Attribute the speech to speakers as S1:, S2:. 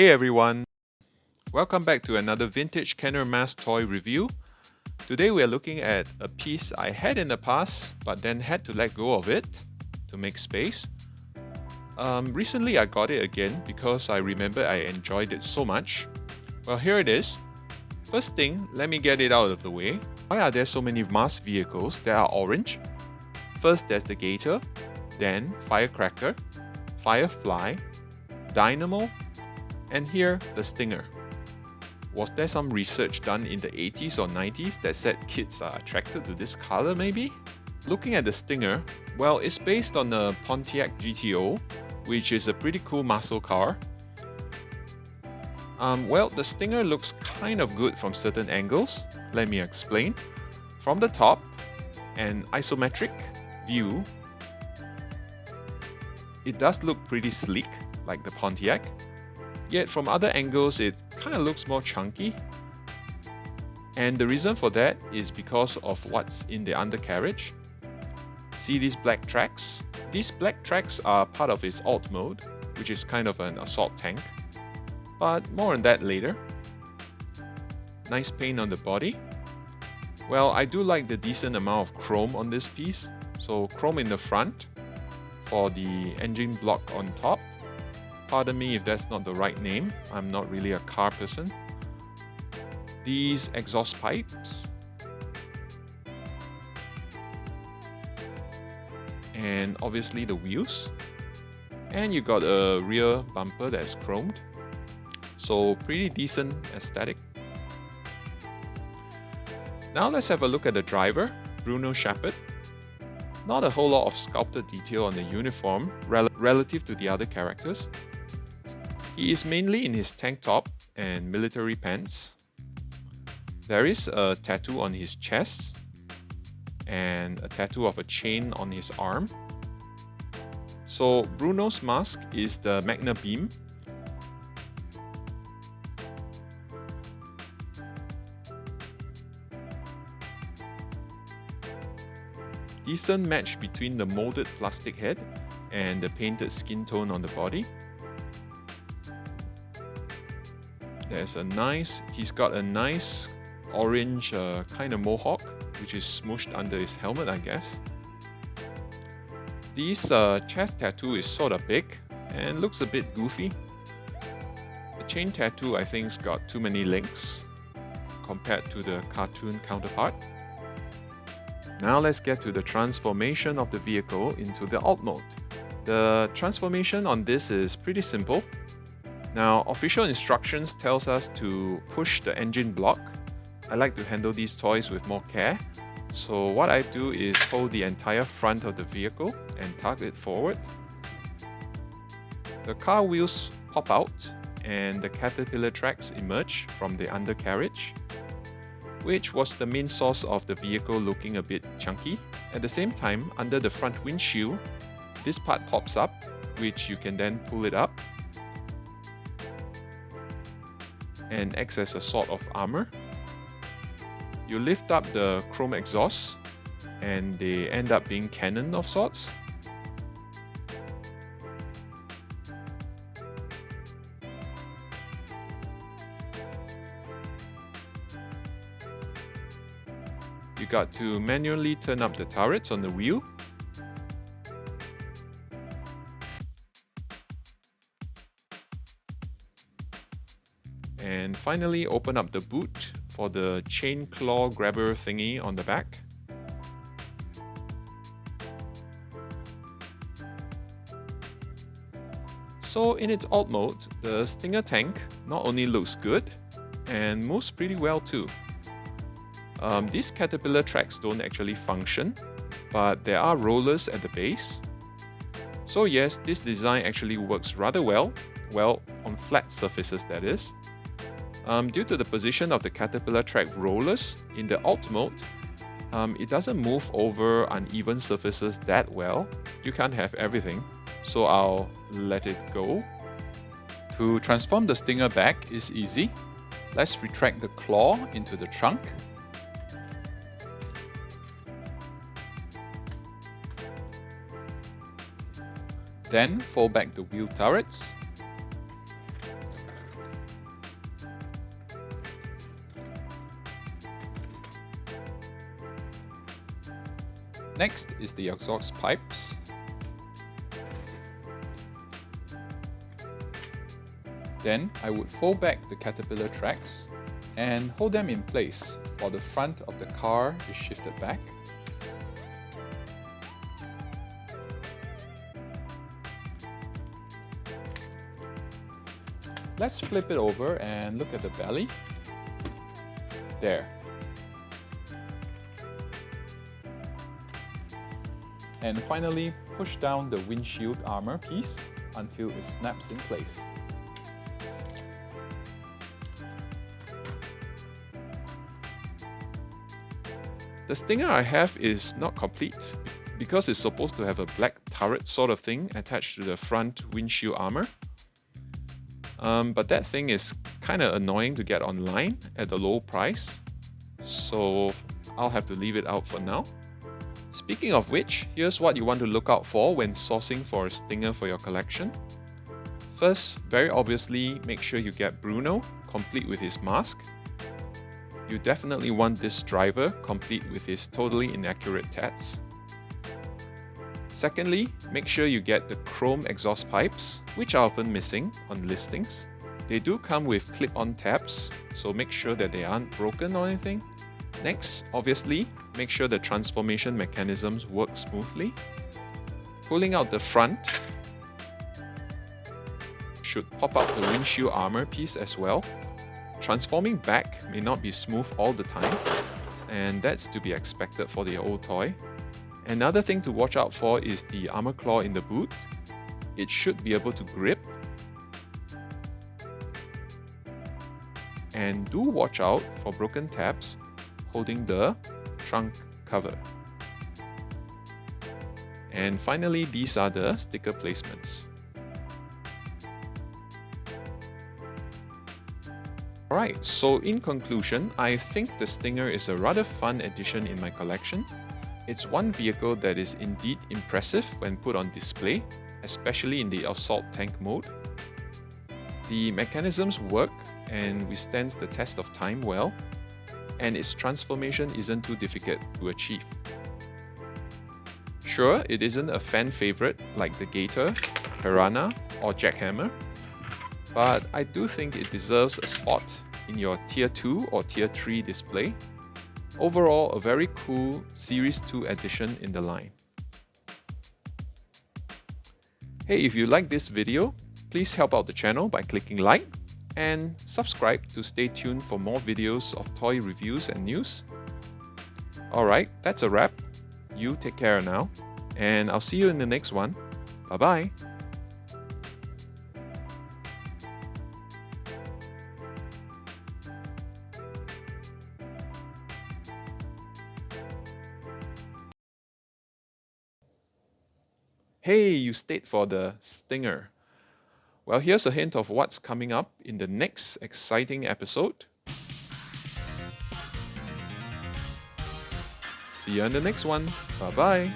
S1: Hey everyone, welcome back to another vintage Kenner M.A.S.K toy review. Today we are looking at a piece I had in the past but then had to let go of it to make space. Recently I got it again because I remember I enjoyed it so much. Well, here it is. First thing, let me get it out of the way. Why are there so many M.A.S.K vehicles that are orange? First there's the Gator, then Firecracker, Firefly, Dynamo, and here, the Stinger. Was there some research done in the 80s or 90s that said kids are attracted to this color maybe? Looking at the Stinger, well, it's based on a Pontiac GTO, which is a pretty cool muscle car. Well, the Stinger looks kind of good from certain angles. Let me explain. From the top, an isometric view, it does look pretty sleek, like the Pontiac. Yet from other angles, it kind of looks more chunky. And the reason for that is because of what's in the undercarriage. See these black tracks? These black tracks are part of its alt mode, which is kind of an assault tank. But more on that later. Nice paint on the body. Well, I do like the decent amount of chrome on this piece. So chrome in the front for the engine block on top. Pardon me if that's not the right name, I'm not really a car person. These exhaust pipes. And obviously the wheels. And you got a rear bumper that's chromed. So pretty decent aesthetic. Now let's have a look at the driver, Bruno Sheppard. Not a whole lot of sculpted detail on the uniform relative to the other characters. He is mainly in his tank top and military pants. There is a tattoo on his chest and a tattoo of a chain on his arm. So Bruno's mask is the Magna Beam. Decent match between the molded plastic head and the painted skin tone on the body. He's got a nice orange kind of mohawk, which is smooshed under his helmet, I guess. This chest tattoo is sort of big and looks a bit goofy. The chain tattoo, I think, has got too many links compared to the cartoon counterpart. Now let's get to the transformation of the vehicle into the alt mode. The transformation on this is pretty simple. Now, official instructions tells us to push the engine block. I like to handle these toys with more care. So what I do is hold the entire front of the vehicle and tug it forward. The car wheels pop out and the caterpillar tracks emerge from the undercarriage, which was the main source of the vehicle looking a bit chunky. At the same time, under the front windshield, this part pops up, which you can then pull it up and acts as a sort of armor. You lift up the chrome exhaust and they end up being cannon of sorts. You got to manually turn up the turrets on the wheel. And finally open up the boot for the chain claw grabber thingy on the back. So in its alt mode, the Stinger tank not only looks good and moves pretty well too. These caterpillar tracks don't actually function, but there are rollers at the base. So yes, this design actually works rather well on flat surfaces that is. Due to the position of the caterpillar track rollers in the alt mode, it doesn't move over uneven surfaces that well. You can't have everything, so I'll let it go. To transform the Stinger back is easy. Let's retract the claw into the trunk. Then fold back the wheel turrets. Next is the exhaust pipes. Then I would fold back the caterpillar tracks and hold them in place while the front of the car is shifted back. Let's flip it over and look at the belly. There. And finally, push down the windshield armor piece until it snaps in place. The stinger I have is not complete because it's supposed to have a black turret sort of thing attached to the front windshield armor. But that thing is kind of annoying to get online at a low price, so I'll have to leave it out for now. Speaking of which, here's what you want to look out for when sourcing for a stinger for your collection. First, very obviously, make sure you get Bruno, complete with his mask. You definitely want this driver, complete with his totally inaccurate tats. Secondly, make sure you get the chrome exhaust pipes, which are often missing on listings. They do come with clip-on tabs, so make sure that they aren't broken or anything. Next, obviously, make sure the transformation mechanisms work smoothly. Pulling out the front should pop out the windshield armor piece as well. Transforming back may not be smooth all the time, and that's to be expected for the old toy. Another thing to watch out for is the armor claw in the boot. It should be able to grip. And do watch out for broken tabs holding the trunk cover. And finally, these are the sticker placements. Alright, so in conclusion, I think the Stinger is a rather fun addition in my collection. It's one vehicle that is indeed impressive when put on display, especially in the assault tank mode. The mechanisms work and withstands the test of time well, and its transformation isn't too difficult to achieve. Sure, it isn't a fan favorite like the Gator, Piranha or Jackhammer, but I do think it deserves a spot in your Tier 2 or Tier 3 display. Overall, a very cool Series 2 addition in the line. Hey, if you like this video, please help out the channel by clicking like and subscribe to stay tuned for more videos of toy reviews and news. Alright, that's a wrap. You take care now, and I'll see you in the next one. Bye bye. Hey, you stayed for the Stinger. Well, here's a hint of what's coming up in the next exciting episode. See you in the next one. Bye bye.